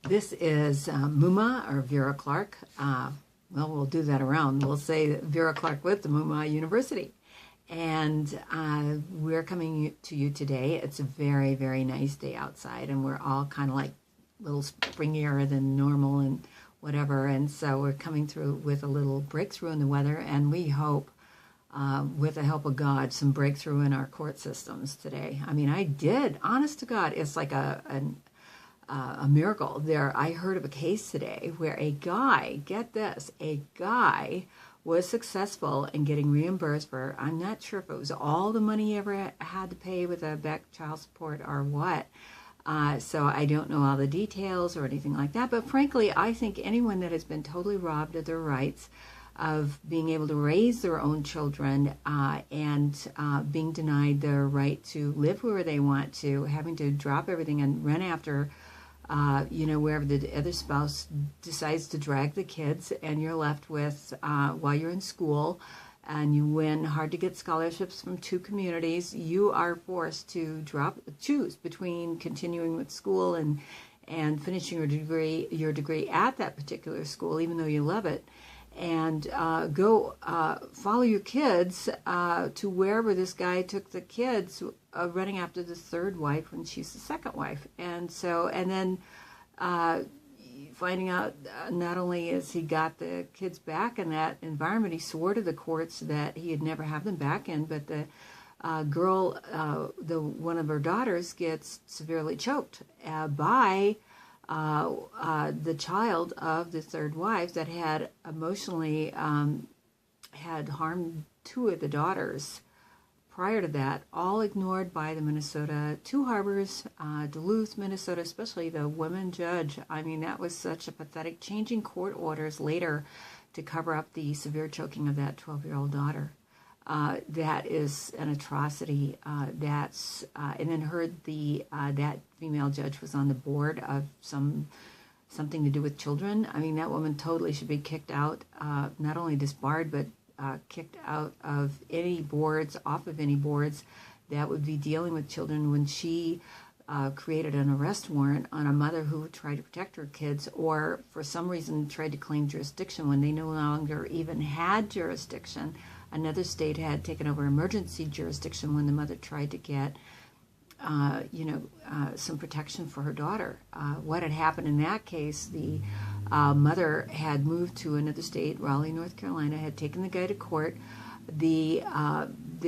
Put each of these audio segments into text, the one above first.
This is Muma or Vera Clark. Well, we'll do that around. We'll say Vera Clark with the Muma University. And we're coming to you today. It's a very, very nice day outside, and we're all kind of like a little springier than normal and whatever. And so we're coming through with a little breakthrough in the weather, and we hope, with the help of God, some breakthrough in our court systems today. I mean, I did, honest to God, it's like a miracle. There, I heard of a case today where a guy, get this, a guy was successful in getting reimbursed for, I'm not sure if it was all the money he ever had to pay with a back child support or what. So I don't know all the details or anything like that. But frankly, I think anyone that has been totally robbed of their rights of being able to raise their own children and being denied their right to live where they want to, having to drop everything and run after wherever the other spouse decides to drag the kids, and you're left with, while you're in school, and you win hard to get scholarships from two communities, you are forced to choose between continuing with school and finishing your degree at that particular school, even though you love it, and go follow your kids to wherever this guy took the kids, running after the third wife when she's the second wife. And then finding out not only has he got the kids back in that environment, he swore to the courts that he'd never have them back in, but the girl, one of her daughters, gets severely choked by the child of the third wife that had emotionally had harmed two of the daughters prior to that, all ignored by the Minnesota Two Harbors, Duluth, Minnesota, especially the women judge. I mean, that was such a pathetic, changing court orders later to cover up the severe choking of that 12-year-old daughter. That is an atrocity. And then heard that female judge was on the board of something to do with children. I mean, that woman totally should be kicked out, not only disbarred, but kicked out of any boards, off of any boards that would be dealing with children, when she created an arrest warrant on a mother who tried to protect her kids, or for some reason tried to claim jurisdiction when they no longer even had jurisdiction. Another state had taken over emergency jurisdiction when the mother tried to get some protection for her daughter. What had happened in that case, the mother had moved to another state, Raleigh, North Carolina, had taken the guy to court. The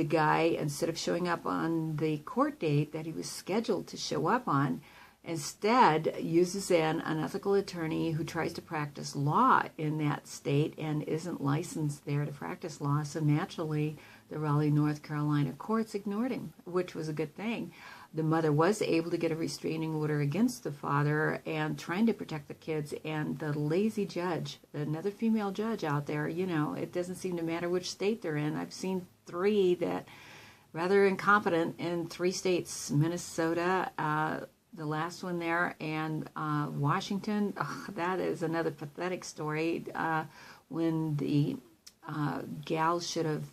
guy, instead of showing up on the court date that he was scheduled to show up on, instead uses an unethical attorney who tries to practice law in that state and isn't licensed there to practice law. So naturally, the Raleigh, North Carolina courts ignored him, which was a good thing. The mother was able to get a restraining order against the father and trying to protect the kids, and the lazy judge, another female judge out there, it doesn't seem to matter which state they're in. I've seen three that rather incompetent in three states, Minnesota, the last one there, and Washington. That is another pathetic story. When the gal should have,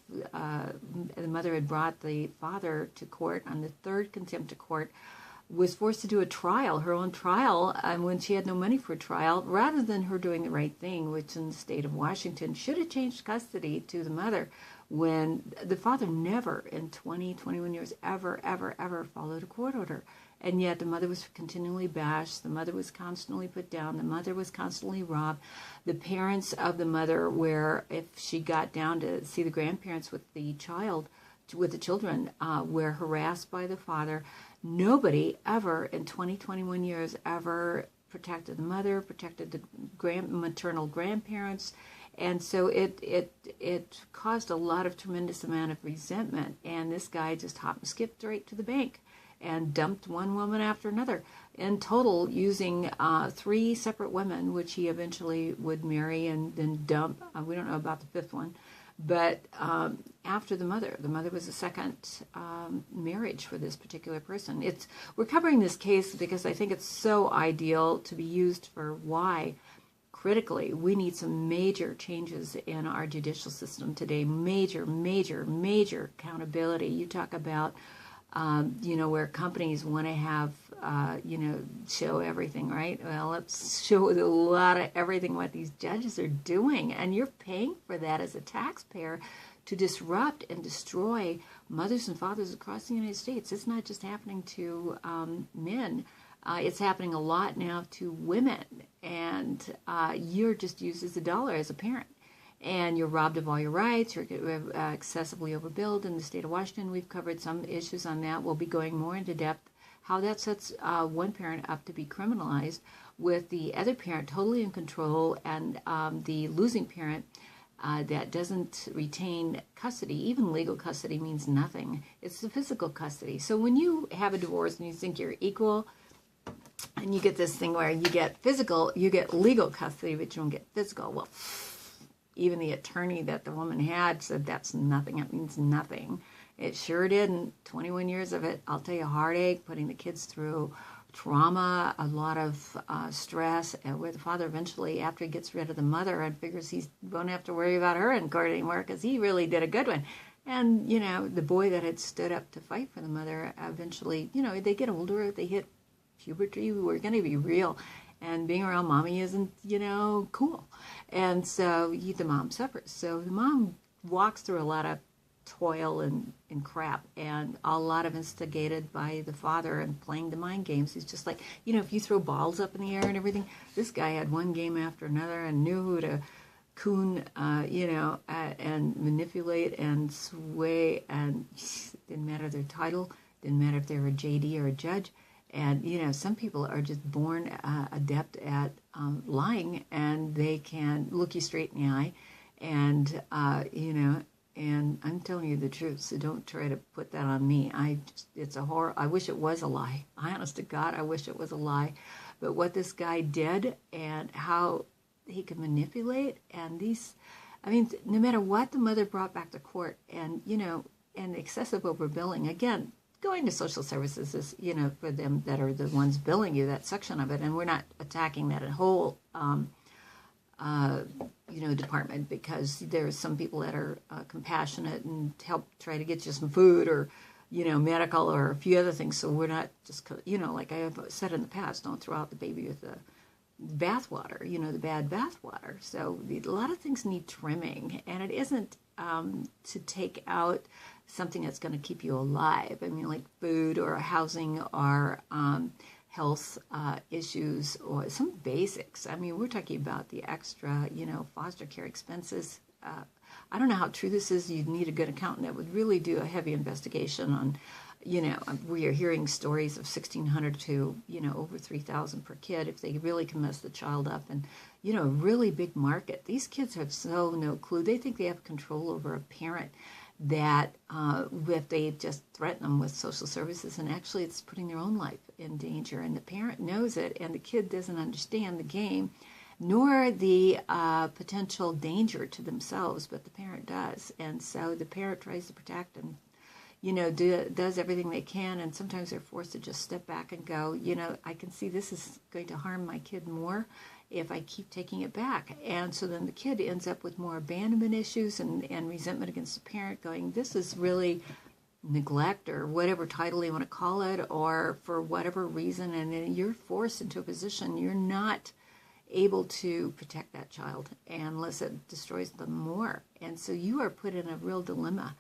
the mother had brought the father to court on the third contempt of court, was forced to do her own trial, when she had no money for a trial, rather than her doing the right thing, which in the state of Washington should have changed custody to the mother, when the father never in 21 years ever followed a court order. And yet the mother was continually bashed, the mother was constantly put down, the mother was constantly robbed. The parents of the mother, where if she got down to see the grandparents with the children, were harassed by the father. Nobody ever in 21 years ever protected the mother, protected the maternal grandparents. And so it caused a lot of tremendous amount of resentment. And this guy just hopped and skipped right to the bank and dumped one woman after another, in total using three separate women, which he eventually would marry and then dump. We don't know about the fifth one. But after the mother was the second marriage for this particular person. We're covering this case because I think it's so ideal to be used for why, critically, we need some major changes in our judicial system today. Major accountability. You talk about where companies want to have show everything, right? Well, let's show a lot of everything what these judges are doing. And you're paying for that as a taxpayer to disrupt and destroy mothers and fathers across the United States. It's not just happening to men. It's happening a lot now to women. And you're just used as a dollar as a parent. And you're robbed of all your rights. You're excessively overbilled in the state of Washington. We've covered some issues on that. We'll be going more into depth how that sets one parent up to be criminalized with the other parent totally in control, and the losing parent that doesn't retain custody. Even legal custody means nothing. It's the physical custody. So when you have a divorce and you think you're equal, and you get this thing where you get legal custody, but you don't get physical. Well, even the attorney that the woman had said that's nothing. It means nothing. It sure didn't. 21 years of it. I'll tell you, heartache, putting the kids through trauma, a lot of stress, and where the father eventually, after he gets rid of the mother and figures he won't have to worry about her in court anymore because he really did a good one. And, the boy that had stood up to fight for the mother eventually, they get older, they hit puberty. We're going to be real. And being around mommy isn't, cool. And so the mom suffers. So the mom walks through a lot of toil and crap, and a lot of instigated by the father and playing the mind games. He's just like, if you throw balls up in the air and everything, this guy had one game after another and knew who to coon, and manipulate and sway, and didn't matter their title, didn't matter if they were a JD or a judge. And, some people are just born adept at lying, and they can look you straight in the eye. And, and I'm telling you the truth, so don't try to put that on me. It's a horror. I wish it was a lie. Honest to God, I wish it was a lie. But what this guy did and how he could manipulate, and no matter what the mother brought back to court, and, and excessive overbilling, again, going to social services is, for them that are the ones billing you, that section of it. And we're not attacking that whole, department, because there are some people that are compassionate and help try to get you some food or, medical or a few other things. So we're not just, like I have said in the past, don't throw out the baby with the bathwater, the bad bathwater. So a lot of things need trimming, and it isn't to take out something that's going to keep you alive. I mean, like food or housing or health issues or some basics. I mean, we're talking about the extra, foster care expenses. I don't know how true this is. You'd need a good accountant that would really do a heavy investigation on, we are hearing stories of $1,600 to, over $3,000 per kid if they really can mess the child up. And, a really big market. These kids have no clue. They think they have control over a parent that if they just threaten them with social services, and actually it's putting their own life in danger, and the parent knows it, and the kid doesn't understand the game nor the potential danger to themselves, but the parent does. And so the parent tries to protect and does everything they can, and sometimes they're forced to just step back and go, I can see this is going to harm my kid more if I keep taking it back. And so then the kid ends up with more abandonment issues and resentment against the parent, going, this is really neglect or whatever title you want to call it, or for whatever reason, and then you're forced into a position you're not able to protect that child unless it destroys them more. And so you are put in a real dilemma.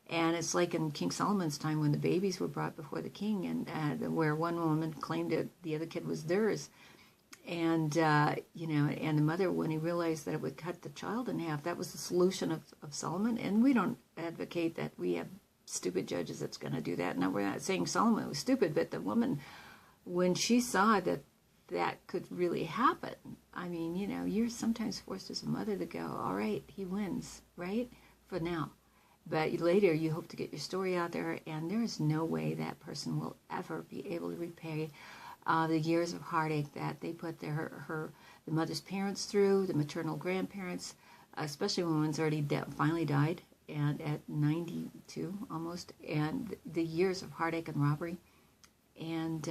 And it's like in King Solomon's time when the babies were brought before the king, and where one woman claimed it, the other kid was theirs. And, and the mother, when he realized that it would cut the child in half, that was the solution of Solomon. And we don't advocate that we have stupid judges that's going to do that. Now, we're not saying Solomon was stupid, but the woman, when she saw that could really happen, I mean, you're sometimes forced as a mother to go, all right, he wins, right, for now. But later you hope to get your story out there, and there is no way that person will ever be able to repay the years of heartache that they put the mother's parents through, the maternal grandparents, especially when one's already finally died, and at 92 almost, and the years of heartache and robbery. And,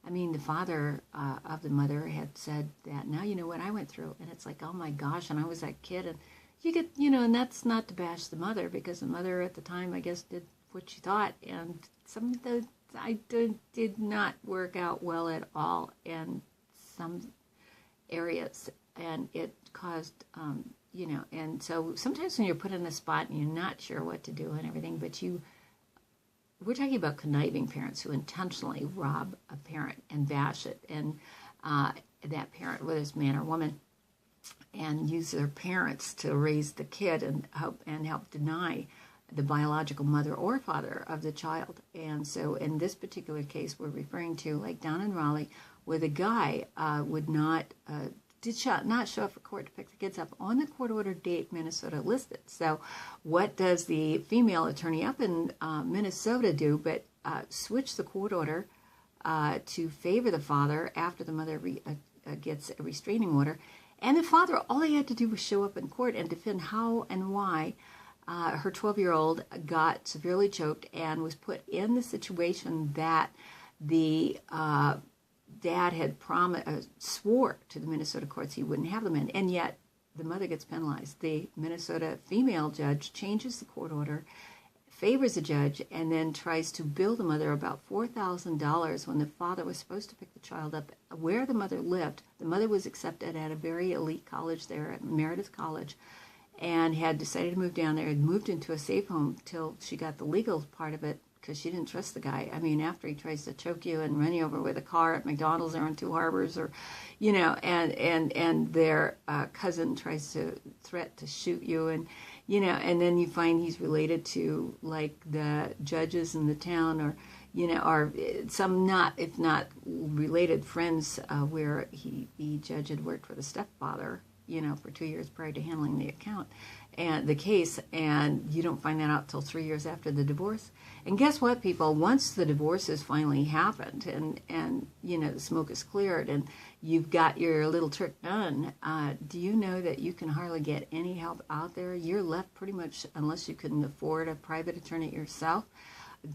the father of the mother had said that, now you know what I went through. And it's like, oh my gosh, and I was that kid. And you get, and that's not to bash the mother, because the mother at the time, I guess, did what she thought. And some of the did not work out well at all in some areas, and it caused, and so sometimes when you're put in a spot and you're not sure what to do and everything, but we're talking about conniving parents who intentionally rob a parent and bash it, and that parent, whether it's man or woman, and use their parents to raise the kid and help deny the biological mother or father of the child. And so in this particular case, we're referring to, like down in Raleigh, where the guy would not show up for court to pick the kids up on the court-ordered date Minnesota listed. So what does the female attorney up in Minnesota do but switch the court order to favor the father after the mother gets a restraining order? And the father, all he had to do was show up in court and defend how and why her 12-year-old got severely choked and was put in the situation that the dad had swore to the Minnesota courts he wouldn't have them in, and yet the mother gets penalized. The Minnesota female judge changes the court order, favors the judge, and then tries to bill the mother about $4,000 when the father was supposed to pick the child up where the mother lived. The mother was accepted at a very elite college there, at Meredith College, and had decided to move down there, had moved into a safe home till she got the legal part of it, because she didn't trust the guy. I mean, after he tries to choke you and run you over with a car at McDonald's or on Two Harbors, or, and their cousin tries to threat to shoot you, and, and then you find he's related to, like, the judges in the town, or, or some if not related friends, where the judge had worked for the stepfather, for 2 years prior to handling the account and the case, and you don't find that out till 3 years after the divorce. And guess what, people? Once the divorce has finally happened and the smoke is cleared and you've got your little trick done, do you know that you can hardly get any help out there? You're left pretty much, unless you can afford a private attorney yourself,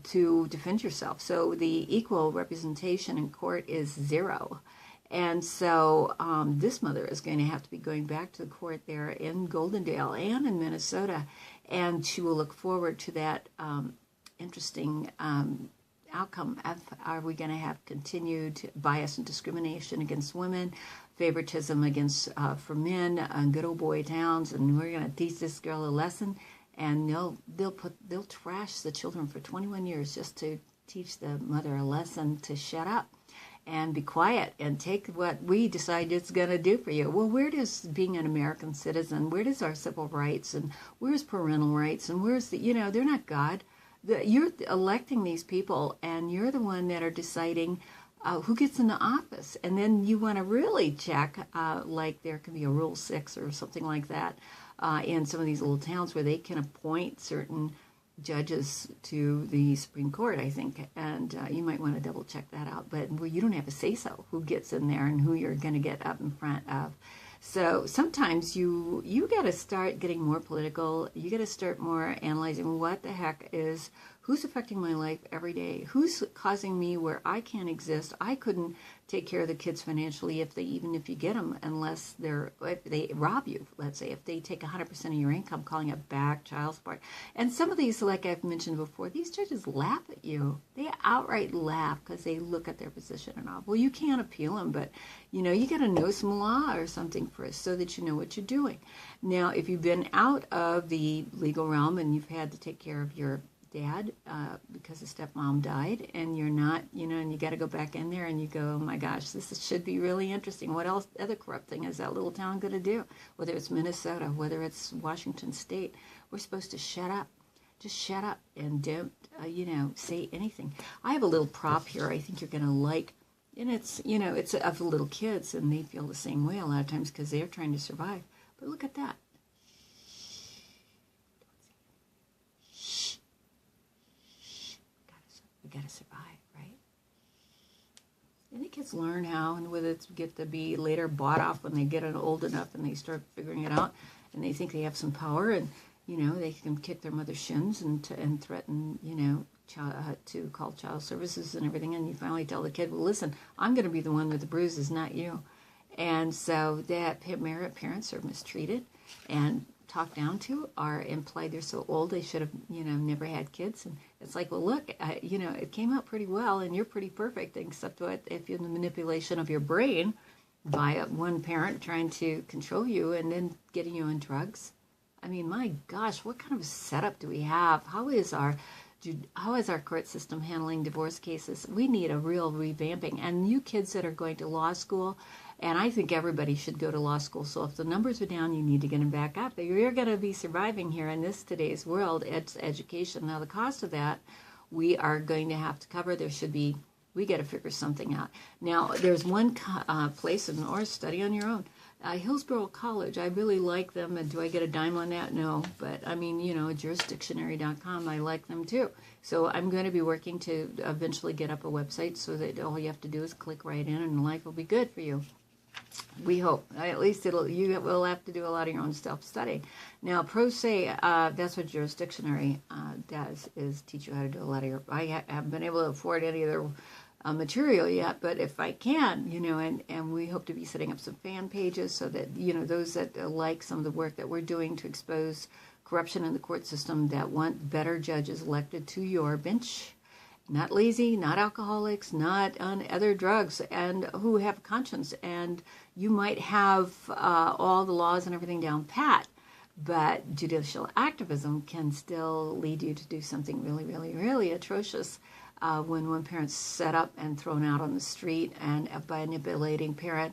to defend yourself. So the equal representation in court is zero. And so this mother is going to have to be going back to the court there in Goldendale and in Minnesota, and she will look forward to that interesting outcome. Are we going to have continued bias and discrimination against women, favoritism against for men, good old boy towns, and we're going to teach this girl a lesson, and they'll trash the children for 21 years just to teach the mother a lesson to shut up and be quiet and take what we decide it's going to do for you. Well, where does being an American citizen, where does our civil rights, and where's parental rights, and where's the, they're not God. You're electing these people, and you're the one that are deciding who gets into office. And then you want to really check, like there can be a Rule 6 or something like that in some of these little towns where they can appoint certain judges to the Supreme Court, I think, and you might want to double check that out, but where you don't have a say-so who gets in there and who you're going to get up in front of. So sometimes you got to start getting more political. You got to start more analyzing what the heck is, who's affecting my life every day, who's causing me where I can't exist. I couldn't take care of the kids financially if you get them, unless if they rob you, let's say, if they take 100% of your income, calling it back child support. And some of these, like I've mentioned before, these judges laugh at you. They outright laugh because they look at their position and all. Well, you can't appeal them, but you got to know some law or something first so that you know what you're doing. Now, if you've been out of the legal realm and you've had to take care of your dad because the stepmom died, and you're not, and you got to go back in there and you go, oh my gosh, this should be really interesting. What else, other corrupt thing is that little town going to do? Whether it's Minnesota, whether it's Washington State, we're supposed to shut up. Just shut up and don't, say anything. I have a little prop here I think you're going to like, and it's, it's of little kids, and they feel the same way a lot of times because they're trying to survive. But look at that. Got to survive, right? And the kids learn how, and whether it's get to be later bought off when they get old enough and they start figuring it out, and they think they have some power, and they can kick their mother's shins and threaten, to call child services and everything. And you finally tell the kid, well, listen, I'm going to be the one with the bruises, not you. And so that parents are mistreated, and talked down to are implied they're so old they should have, never had kids. And it's like, well, look, it came out pretty well, and you're pretty perfect, except if you're in the manipulation of your brain by one parent trying to control you and then getting you on drugs. I mean, my gosh, what kind of setup do we have? How is our court system handling divorce cases? We need a real revamping. And you kids that are going to law school, and I think everybody should go to law school. So if the numbers are down, you need to get them back up. You're going to be surviving here in today's world. It's education. Now, the cost of that, we are going to have to cover. We got to figure something out. Now, there's one place, or study on your own. Hillsborough College, I really like them. And do I get a dime on that? No. But, I mean, jurisdictionary.com, I like them too. So I'm going to be working to eventually get up a website so that all you have to do is click right in and life will be good for you. We hope. At least you will have to do a lot of your own self-study. Now, pro se, that's what jurisdictionary does, is teach you how to do a lot of your... I haven't been able to afford any of their material yet, but if I can, and we hope to be setting up some fan pages so that, those that like some of the work that we're doing to expose corruption in the court system, that want better judges elected to your bench, not lazy, not alcoholics, not on other drugs, and who have a conscience. And you might have all the laws and everything down pat, but judicial activism can still lead you to do something really, really, really atrocious. When one parent's set up and thrown out on the street and by a manipulating parent,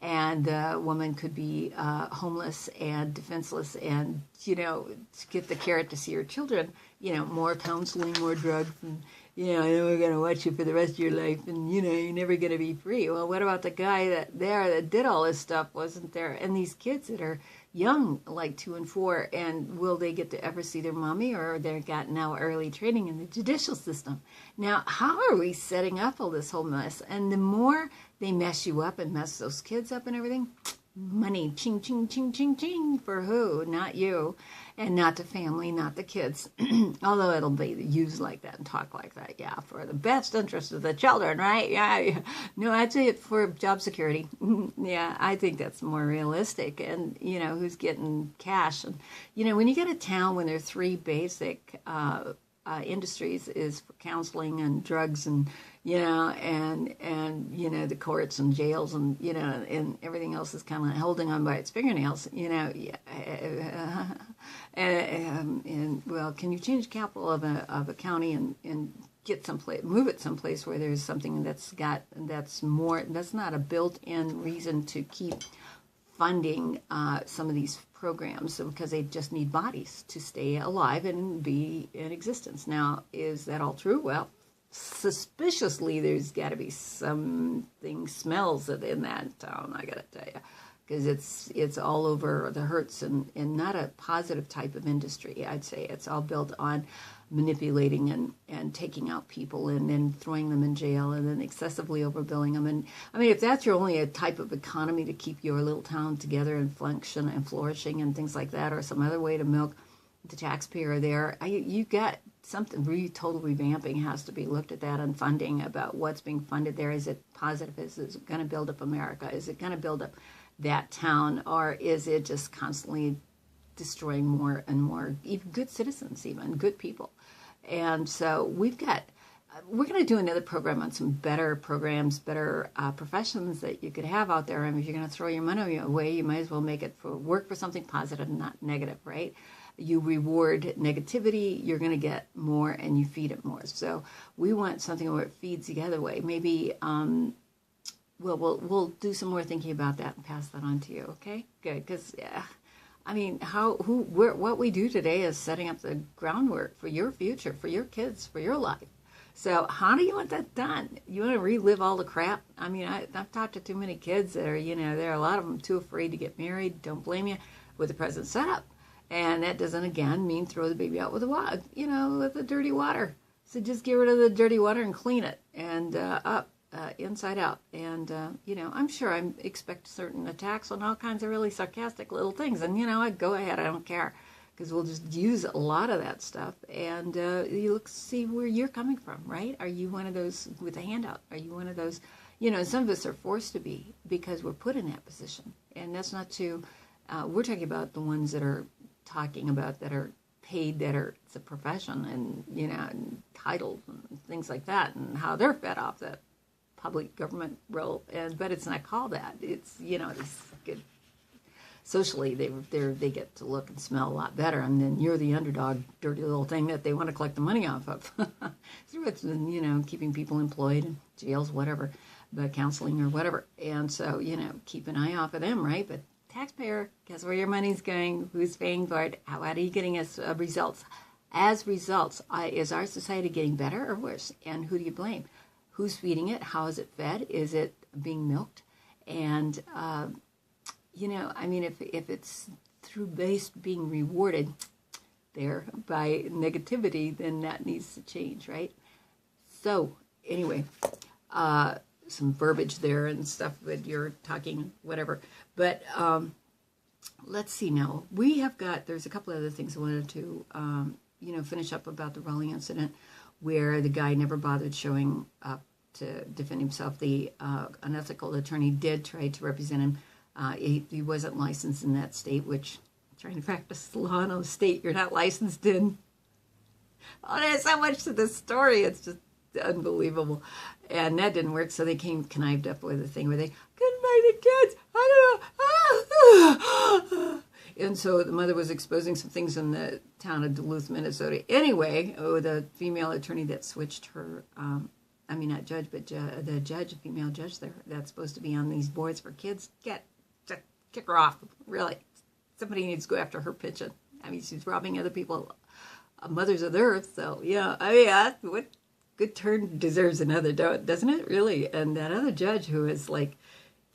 and the woman could be homeless and defenseless, and, to get the carrot to see her children, more counseling, more drugs, and, we're going to watch you for the rest of your life, and, you're never going to be free. Well, what about the guy that did all this stuff, wasn't there? And these kids that are young, like 2 and 4, and will they get to ever see their mommy, or they've got now early training in the judicial system? Now, how are we setting up all this whole mess? And the more they mess you up and mess those kids up and everything, money, ching, ching, ching, ching, ching, for who? Not you, and not the family, not the kids. Although it'll be used like that and talk like that, yeah, for the best interest of the children, right? Yeah. No, I'd say it for job security. Yeah, I think that's more realistic. And, who's getting cash. And, when you get a town when there are 3 basic industries is for counseling and drugs and, and the courts and jails and, and everything else is kind of holding on by its fingernails, and well, can you change capital of a county and get move it someplace where there's something that's not a built-in reason to keep funding some of these programs, because they just need bodies to stay alive and be in existence. Now, is that all true? Well, suspiciously, there's got to be something smells in that town, I got to tell you, because it's all over the hurts and not a positive type of industry, I'd say. It's all built on manipulating and taking out people and then throwing them in jail and then excessively overbilling them. And I mean, if that's your only a type of economy to keep your little town together and function and flourishing and things like that, or some other way to milk the taxpayer there, you got something total revamping has to be looked at that, and funding about what's being funded there. Is it positive? Is it going to build up America? Is it going to build up that town? Or is it just constantly destroying more and more, even good citizens, even good people? And so we're going to do another program on some better programs, better professions that you could have out there. I mean, if you're going to throw your money away, you might as well make it work for something positive, not negative, right? You reward negativity, you're going to get more, and you feed it more. So we want something where it feeds the other way. Maybe we'll do some more thinking about that and pass that on to you. Okay, good. Because I mean, what we do today is setting up the groundwork for your future, for your kids, for your life. So how do you want that done? You want to relive all the crap? I mean, I've talked to too many kids that are, there are a lot of them too afraid to get married. Don't blame you, with the present setup. And that doesn't, again, mean throw the baby out with the water, with the dirty water. So just get rid of the dirty water and clean it and inside out. And, I'm sure I expect certain attacks on all kinds of really sarcastic little things. And, I'd go ahead. I don't care, because we'll just use a lot of that stuff. And you see where you're coming from, right? Are you one of those with a handout? Are you one of those, some of us are forced to be because we're put in that position. And that's not to, we're talking about the ones that are talking about that are paid, that are, it's a profession, and, you know, and titles and things like that, and how they're fed off that public government role. But it's not called that. It's, you know, it's good. Socially, they get to look and smell a lot better, and then you're the underdog, dirty little thing that they want to collect the money off of. So it's, you know, keeping people employed in jails, whatever, but counseling or whatever. And so, you know, keep an eye off of them, right? But taxpayer, guess where your money's going? Who's paying for it? How are you getting as results? As results, is our society getting better or worse? And who do you blame? Who's feeding it? How is it fed? Is it being milked? And you know, I mean, if it's through being rewarded there by negativity, then that needs to change, right? So anyway, some verbiage there and stuff that you're talking, whatever. But let's see now. There's a couple of other things I wanted to, you know, finish up about the Raleigh incident, where the guy never bothered showing up to defend himself. The unethical attorney did try to represent him. He wasn't licensed in that state, which, trying to practice law in a state you're not licensed in. Oh, there's so much to this story. It's just unbelievable. And that didn't work, so they connived up with a thing where they couldn't find the kids. I don't know. And so the mother was exposing some things in the town of Duluth, Minnesota. Anyway, the female attorney that switched her, I mean, not judge, but the judge, a female judge there, that's supposed to be on these boards for kids, kick her off, really. Somebody needs to go after her pitching. I mean, she's robbing other people, mothers of the earth, so, yeah. I mean, what good turn deserves another, doesn't it, really? And that other judge who is, like,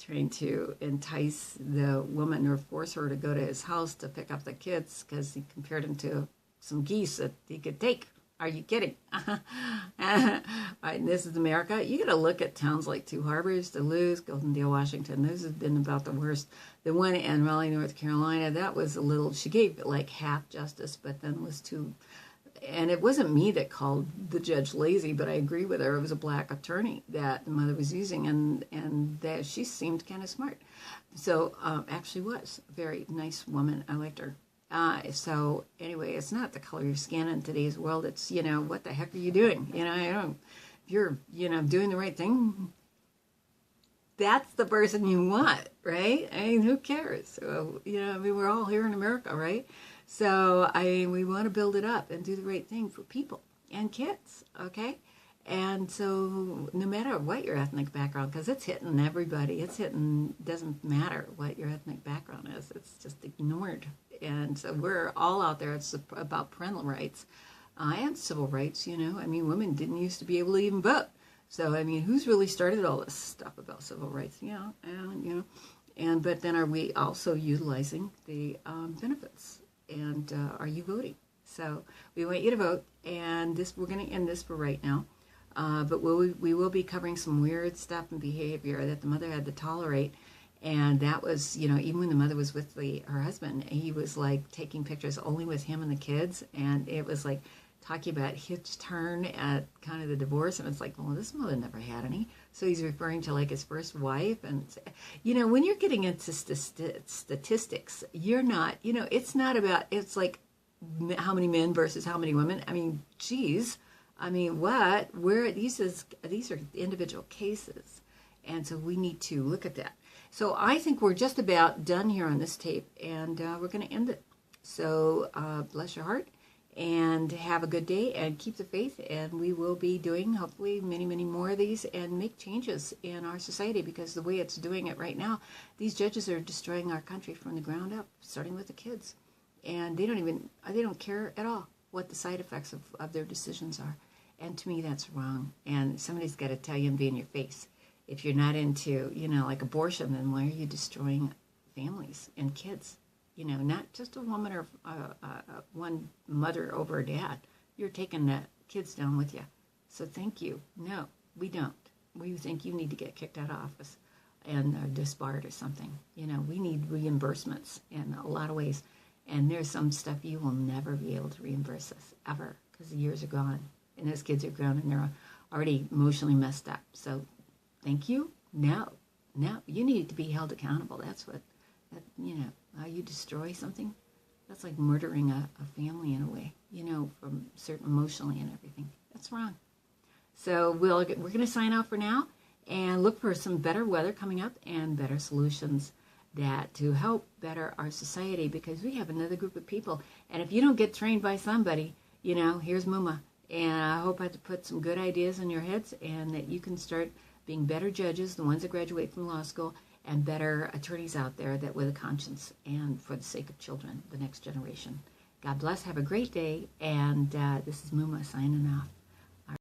trying to entice the woman or force her to go to his house to pick up the kids because he compared them to some geese that he could take. Are you kidding? Right, this is America. You got to look at towns like Two Harbors, Duluth, Goldendale, Washington. Those have been about the worst. The one in Raleigh, North Carolina, that was a little, she gave like half justice, but then was too, and it wasn't me that called the judge lazy, but I agree with her. It was a black attorney that the mother was using, and that she seemed kind of smart. So actually was a very nice woman. I liked her. So anyway, it's not the color of your skin in today's world. It's, you know, what the heck are you doing? You know, if you're, you know, doing the right thing, that's the person you want, right? I mean, who cares? So, you know, I mean, we're all here in America, right? So, we want to build it up and do the right thing for people and kids, okay? And so, no matter what your ethnic background, because it's hitting everybody, doesn't matter what your ethnic background is, it's just ignored. And so we're all out there. It's about parental rights and civil rights, you know. I mean, women didn't used to be able to even vote. So, I mean, who's really started all this stuff about civil rights, you know? And, you know, but then are we also utilizing the benefits? And are you voting? So we want you to vote. And we're going to end this for right now. But we will be covering some weird stuff and behavior that the mother had to tolerate. And that was, you know, even when the mother was with her husband, he was like taking pictures only with him and the kids. And it was like talking about his turn at kind of the divorce. And it's like, well, this mother never had any. So he's referring to like his first wife. And, you know, when you're getting into statistics, you're not, you know, it's not about, it's like how many men versus how many women. I mean, geez. I mean, these are individual cases. And so we need to look at that. So I think we're just about done here on this tape, and we're going to end it. So bless your heart, and have a good day, and keep the faith, and we will be doing, hopefully, many, many more of these, and make changes in our society, because the way it's doing it right now, these judges are destroying our country from the ground up, starting with the kids. And they don't care at all what the side effects of their decisions are. And to me, that's wrong. And somebody's got to tell you and be in your face. If you're not into, you know, like abortion, then why are you destroying families and kids? You know, not just a woman or one mother over a dad. You're taking the kids down with you. So thank you. No, we don't. We think you need to get kicked out of office and disbarred or something. You know, we need reimbursements in a lot of ways. And there's some stuff you will never be able to reimburse us, ever, because the years are gone. And those kids are grown and they're already emotionally messed up. So thank you. No, you need to be held accountable. That's what, you know, how you destroy something. That's like murdering a family in a way, from certain emotionally and everything. That's wrong. So we're going to sign off for now and look for some better weather coming up and better solutions to help better our society, because we have another group of people. And if you don't get trained by somebody, here's Muma. And I hope I put some good ideas in your heads and that you can start being better judges, the ones that graduate from law school, and better attorneys out there that with a conscience and for the sake of children, the next generation. God bless. Have a great day. And this is Muma signing off.